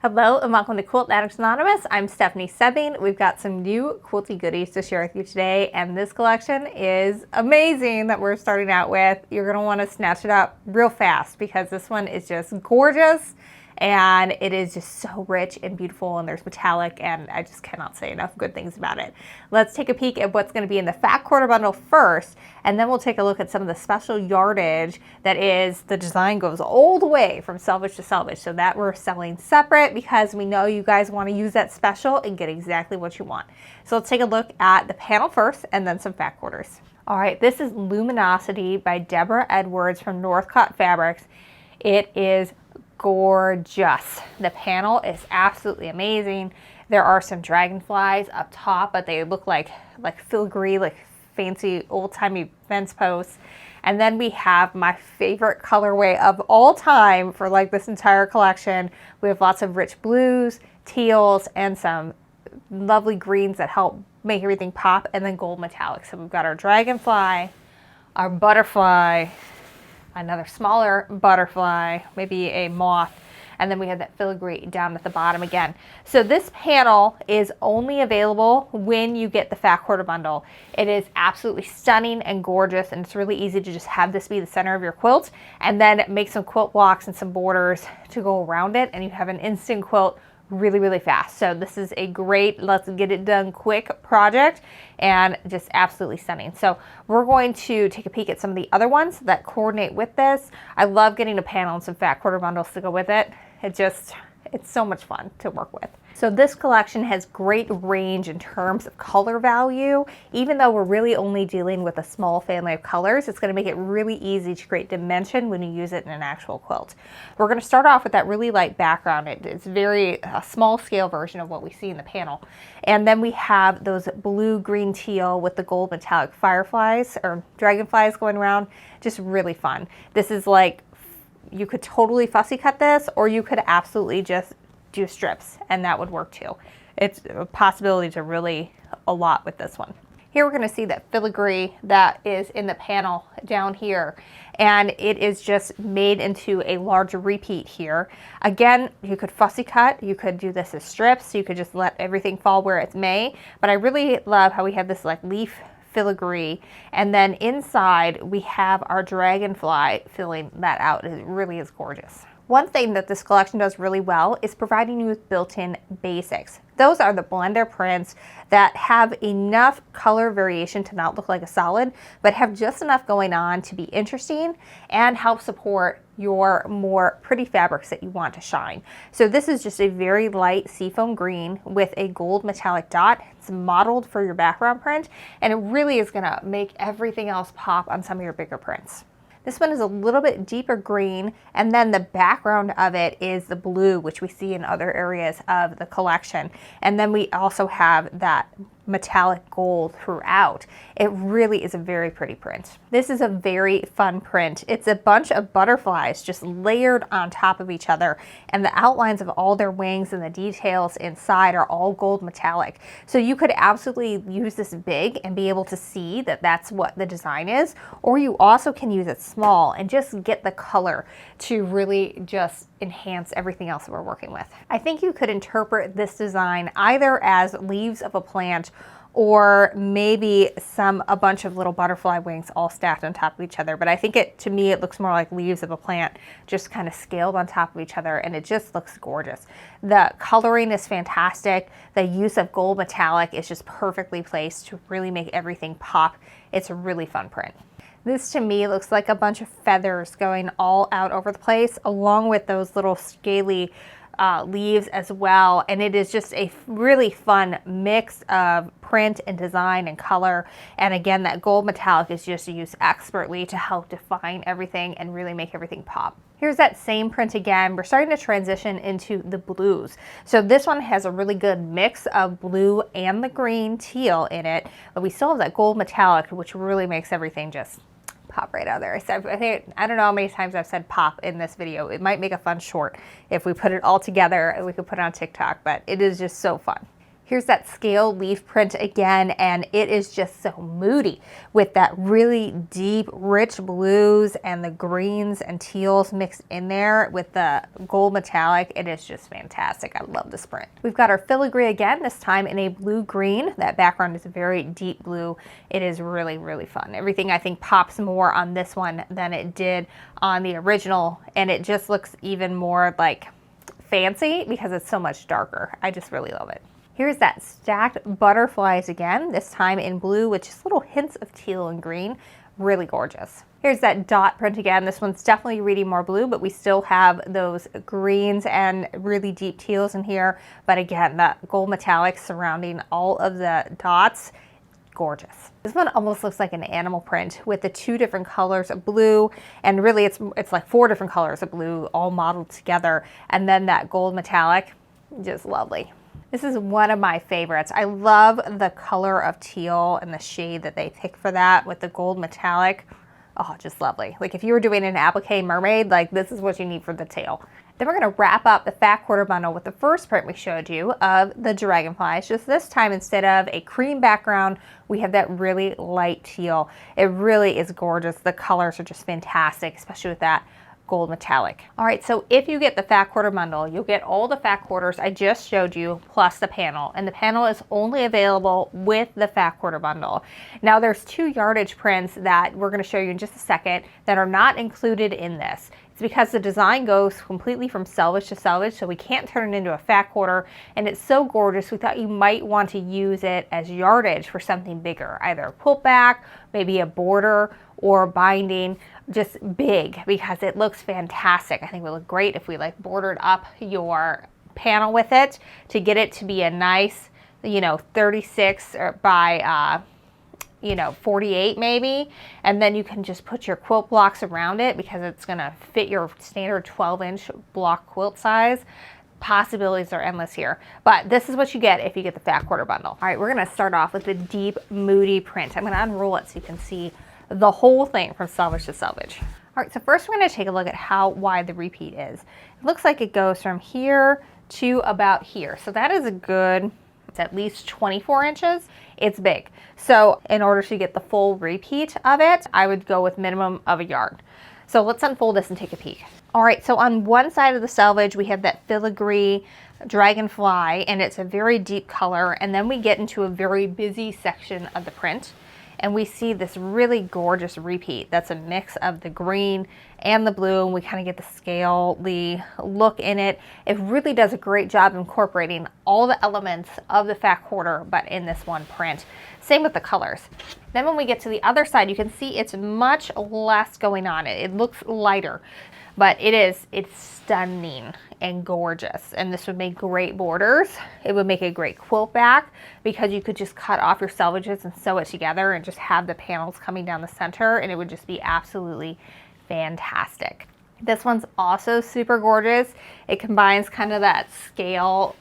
Hello and welcome to Quilt Addicts Anonymous. I'm Stephanie Sebbing. We've got some new quilty goodies to share with you today, and this collection is amazing that we're starting out with. You're going to want to snatch it up real fast because this one is just gorgeous and it is just so rich and beautiful, and there's metallic, and I just cannot say enough good things about it. Let's take a peek at what's going to be in the fat quarter bundle first, and then we'll take a look at some of the special yardage that is, the design goes all the way from selvage to selvage, so that we're selling separate because we know you guys want to use that special and get exactly what you want. So let's take a look at the panel first and then some fat quarters. All right, this is Luminosity by Deborah Edwards from Northcott Fabrics. It is gorgeous. The panel is absolutely amazing. There are some dragonflies up top, but they look like filigree, like fancy old-timey fence posts. And then we have my favorite colorway of all time for like this entire collection. We have lots of rich blues, teals, and some lovely greens that help make everything pop, and then gold metallic. So we've got our dragonfly, our butterfly, another smaller butterfly, maybe a moth, and then we have that filigree down at the bottom again. So this panel is only available when you get the fat quarter bundle. It is absolutely stunning and gorgeous, and it's really easy to just have this be the center of your quilt and then make some quilt blocks and some borders to go around it, and you have an instant quilt really fast. So this is a great let's get it done quick project, and just absolutely stunning. So we're going to take a peek at some of the other ones that coordinate with this. I love getting a panel and some fat quarter bundles to go with it. It's so much fun to work with. So this collection has great range in terms of color value. Even though we're really only dealing with a small family of colors, it's going to make it really easy to create dimension when you use it in an actual quilt. We're going to start off with that really light background. It's a small scale version of what we see in the panel. And then we have those blue, green, teal with the gold metallic fireflies or dragonflies going around. Just really fun. This is like, you could totally fussy cut this, or you could absolutely just do strips, and that would work too. It's a possibility to really a lot with this one. Here we're going to see that filigree that is in the panel down here, and it is just made into a larger repeat here. Again, you could fussy cut, you could do this as strips, you could just let everything fall where it may, but I really love how we have this like leaf filigree, and then inside we have our dragonfly filling that out. It really is gorgeous. One thing that this collection does really well is providing you with built-in basics. Those are the blender prints that have enough color variation to not look like a solid, but have just enough going on to be interesting and help support your more pretty fabrics that you want to shine. So this is just a very light seafoam green with a gold metallic dot. It's modeled for your background print, and it really is gonna make everything else pop on some of your bigger prints. This one is a little bit deeper green, and then the background of it is the blue, which we see in other areas of the collection. And then we also have that metallic gold throughout. It really is a very pretty print. This is a very fun print. It's a bunch of butterflies just layered on top of each other, and the outlines of all their wings and the details inside are all gold metallic. So you could absolutely use this big and be able to see that that's what the design is, or you also can use it small and just get the color to really just enhance everything else that we're working with. I think you could interpret this design either as leaves of a plant, or maybe a bunch of little butterfly wings all stacked on top of each other. But I think to me, it looks more like leaves of a plant just kind of scaled on top of each other, and it just looks gorgeous. The coloring is fantastic. The use of gold metallic is just perfectly placed to really make everything pop. It's a really fun print. This to me looks like a bunch of feathers going all out over the place, along with those little scaly leaves as well, and it is just a really fun mix of print and design and color. And again, that gold metallic is just used expertly to help define everything and really make everything pop. Here's that same print again. We're starting to transition into the blues. So this one has a really good mix of blue and the green teal in it, but we still have that gold metallic, which really makes everything just pop right out of there. I don't know how many times I've said pop in this video. It might make a fun short if we put it all together and we could put it on TikTok, but it is just so fun. Here's that scale leaf print again, and it is just so moody with that really deep, rich blues and the greens and teals mixed in there with the gold metallic. It is just fantastic. I love this print. We've got our filigree again, this time in a blue-green. That background is a very deep blue. It is really, really fun. Everything I think pops more on this one than it did on the original, and it just looks even more like fancy because it's so much darker. I just really love it. Here's that stacked butterflies again, this time in blue with just little hints of teal and green. Really gorgeous. Here's that dot print again. This one's definitely reading more blue, but we still have those greens and really deep teals in here. But again, that gold metallic surrounding all of the dots, gorgeous. This one almost looks like an animal print with the 2 different colors of blue, and really it's like 4 different colors of blue all modeled together. And then that gold metallic, just lovely. This is one of my favorites. I love the color of teal and the shade that they pick for that with the gold metallic. Oh, just lovely. Like if you were doing an applique mermaid, like this is what you need for the tail. Then we're gonna wrap up the fat quarter bundle with the first print we showed you of the dragonflies. Just this time, instead of a cream background, we have that really light teal. It really is gorgeous. The colors are just fantastic, especially with that gold metallic. All right, so if you get the fat quarter bundle, you'll get all the fat quarters I just showed you plus the panel, and the panel is only available with the fat quarter bundle. Now there's 2 yardage prints that we're going to show you in just a second that are not included in this. It's because the design goes completely from selvage to selvage, so we can't turn it into a fat quarter, and it's so gorgeous we thought you might want to use it as yardage for something bigger, either a quilt back, maybe a border, or binding, just big, because it looks fantastic. I think it would look great if we like bordered up your panel with it to get it to be a nice, 36 or by 48 maybe, and then you can just put your quilt blocks around it because it's gonna fit your standard 12-inch block quilt size. Possibilities are endless here, but this is what you get if you get the fat quarter bundle. All right, we're gonna start off with the deep moody print. I'm gonna unroll it so you can see the whole thing from selvage to selvage. All right, so first we're gonna take a look at how wide the repeat is. It looks like it goes from here to about here. So that is a good, it's at least 24 inches. It's big. So in order to get the full repeat of it, I would go with minimum of a yard. So let's unfold this and take a peek. All right, so on one side of the selvage, we have that filigree dragonfly, and it's a very deep color. And then we get into a very busy section of the print, and we see this really gorgeous repeat. That's a mix of the green and the blue, and we kind of get the scaly look in it. It really does a great job incorporating all the elements of the fat quarter, but in this one print. Same with the colors. Then when we get to the other side, you can see it's much less going on. It looks lighter, but it's stunning and gorgeous. And this would make great borders. It would make a great quilt back because you could just cut off your selvages and sew it together and just have the panels coming down the center, and it would just be absolutely fantastic. This one's also super gorgeous. It combines kind of that scale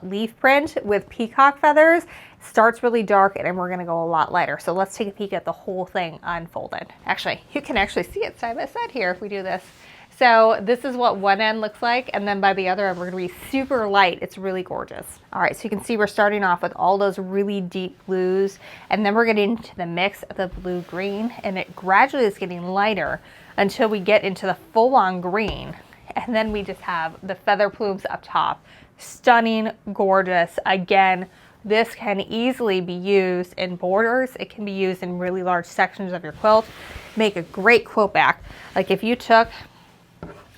leaf print with peacock feathers. Starts really dark, and then we're gonna go a lot lighter. So let's take a peek at the whole thing unfolded. Actually, you can actually see it side by side here if we do this. So this is what one end looks like, and then by the other end we're gonna be super light. It's really gorgeous. All right, so you can see we're starting off with all those really deep blues, and then we're getting into the mix of the blue-green, and it gradually is getting lighter until we get into the full-on green, and then we just have the feather plumes up top. Stunning, gorgeous. Again, this can easily be used in borders. It can be used in really large sections of your quilt. Make a great quilt back. Like if you took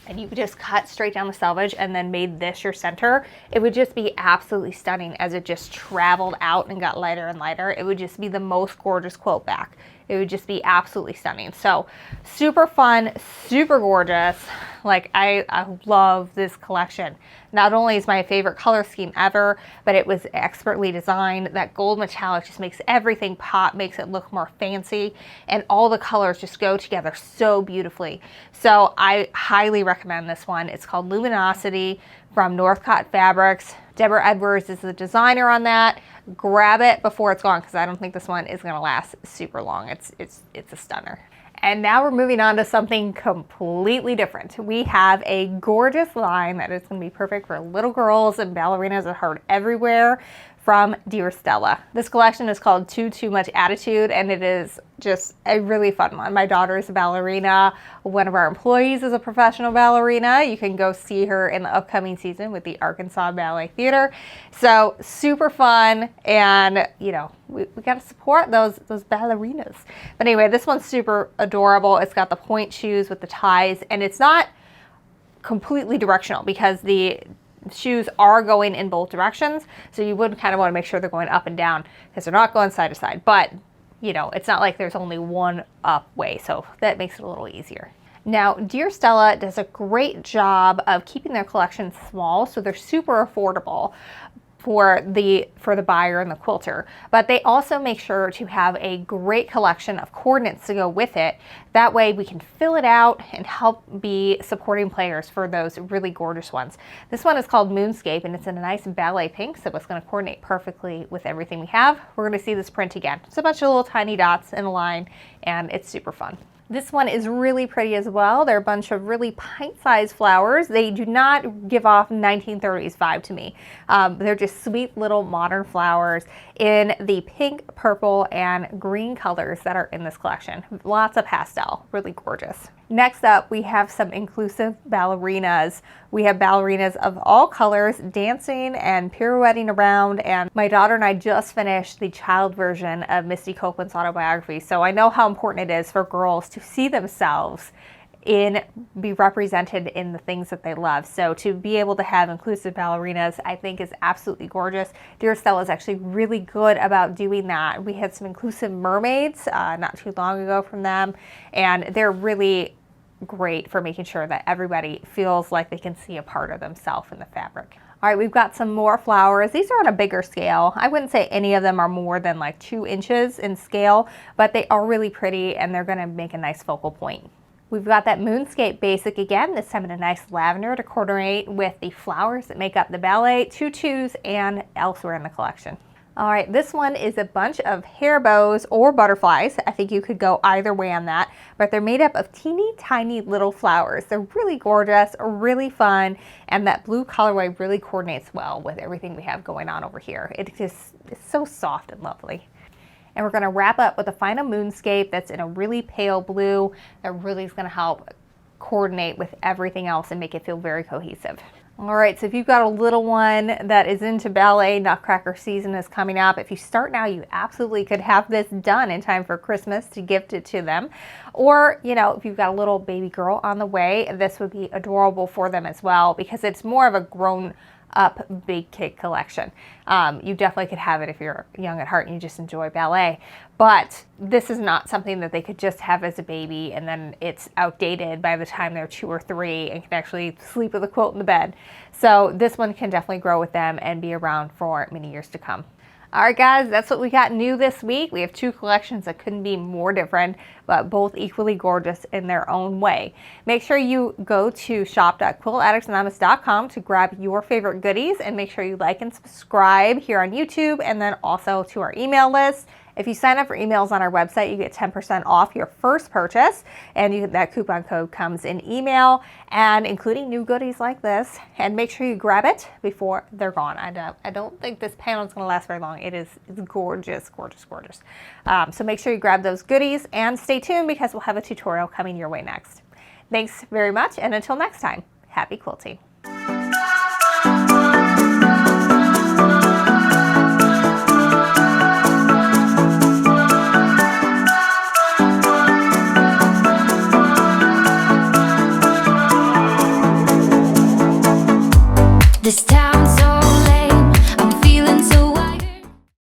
and you just cut straight down the selvage and then made this your center, it would just be absolutely stunning as it just traveled out and got lighter and lighter. It would just be the most gorgeous quilt back. It would just be absolutely stunning. So super fun, super gorgeous. Like I love this collection. Not only is my favorite color scheme ever, but it was expertly designed. That gold metallic just makes everything pop, makes it look more fancy, and all the colors just go together so beautifully. So I highly recommend this one. It's called Luminosity from Northcott Fabrics. Deborah Edwards is the designer on that. Grab it before it's gone because I don't think this one is gonna last super long. It's a stunner. And now we're moving on to something completely different. We have a gorgeous line that is going to be perfect for little girls and ballerinas that are everywhere from Dear Stella. This collection is called Tutu Much Attitude, and it is just a really fun one. My daughter is a ballerina. One of our employees is a professional ballerina. You can go see her in the upcoming season with the Arkansas Ballet Theater. So super fun, and you know, we got to support those ballerinas. But anyway, this one's super adorable. It's got the point shoes with the ties, and it's not completely directional because the shoes are going in both directions, so you would kind of want to make sure they're going up and down because they're not going side to side. But you know, it's not like there's only one up way, so that makes it a little easier. Now, Dear Stella does a great job of keeping their collection small, so they're super affordable for the buyer and the quilter, but they also make sure to have a great collection of coordinates to go with it. That way we can fill it out and help be supporting players for those really gorgeous ones. This one is called Moonscape, and it's in a nice ballet pink, so it's going to coordinate perfectly with everything we have. We're going to see this print again. It's a bunch of little tiny dots in a line, and it's super fun. This one is really pretty as well. They're a bunch of really pint-sized flowers. They do not give off 1930s vibe to me. They're just sweet little modern flowers in the pink, purple, and green colors that are in this collection. Lots of pastel, really gorgeous. Next up, we have some inclusive ballerinas. We have ballerinas of all colors dancing and pirouetting around, and my daughter and I just finished the child version of Misty Copeland's autobiography, so I know how important it is for girls to see themselves be represented in the things that they love. So to be able to have inclusive ballerinas, I think is absolutely gorgeous. Dear Stella is actually really good about doing that. We had some inclusive mermaids not too long ago from them, and they're really great for making sure that everybody feels like they can see a part of themselves in the fabric. All right, we've got some more flowers. These are on a bigger scale. I wouldn't say any of them are more than like 2 inches in scale, but they are really pretty, and they're going to make a nice focal point. We've got that Moonscape basic again, this time in a nice lavender to coordinate with the flowers that make up the ballet, tutus, and elsewhere in the collection. All right, this one is a bunch of hair bows or butterflies. I think you could go either way on that, but they're made up of teeny tiny little flowers. They're really gorgeous, really fun, and that blue colorway really coordinates well with everything we have going on over here. It's so soft and lovely. And we're going to wrap up with a final Moonscape that's in a really pale blue that really is going to help coordinate with everything else and make it feel very cohesive. All right, so if you've got a little one that is into ballet, Nutcracker season is coming up. If you start now, you absolutely could have this done in time for Christmas to gift it to them. Or, you know, if you've got a little baby girl on the way, this would be adorable for them as well because it's more of a grown up big kid collection. You definitely could have it if you're young at heart and you just enjoy ballet, but this is not something that they could just have as a baby and then it's outdated by the time they're 2 or 3 and can actually sleep with a quilt in the bed. So this one can definitely grow with them and be around for many years to come. All right, guys, that's what we got new this week. We have 2 collections that couldn't be more different, but both equally gorgeous in their own way. Make sure you go to shop.quiltaddictsanonymous.com to grab your favorite goodies, and make sure you like and subscribe here on YouTube and then also to our email list. If you sign up for emails on our website, you get 10% off your first purchase, and that coupon code comes in email, and including new goodies like this. And make sure you grab it before they're gone. I don't think this panel is going to last very long. It's gorgeous, gorgeous, gorgeous. So make sure you grab those goodies and stay tuned because we'll have a tutorial coming your way next. Thanks very much, and until next time, happy quilting.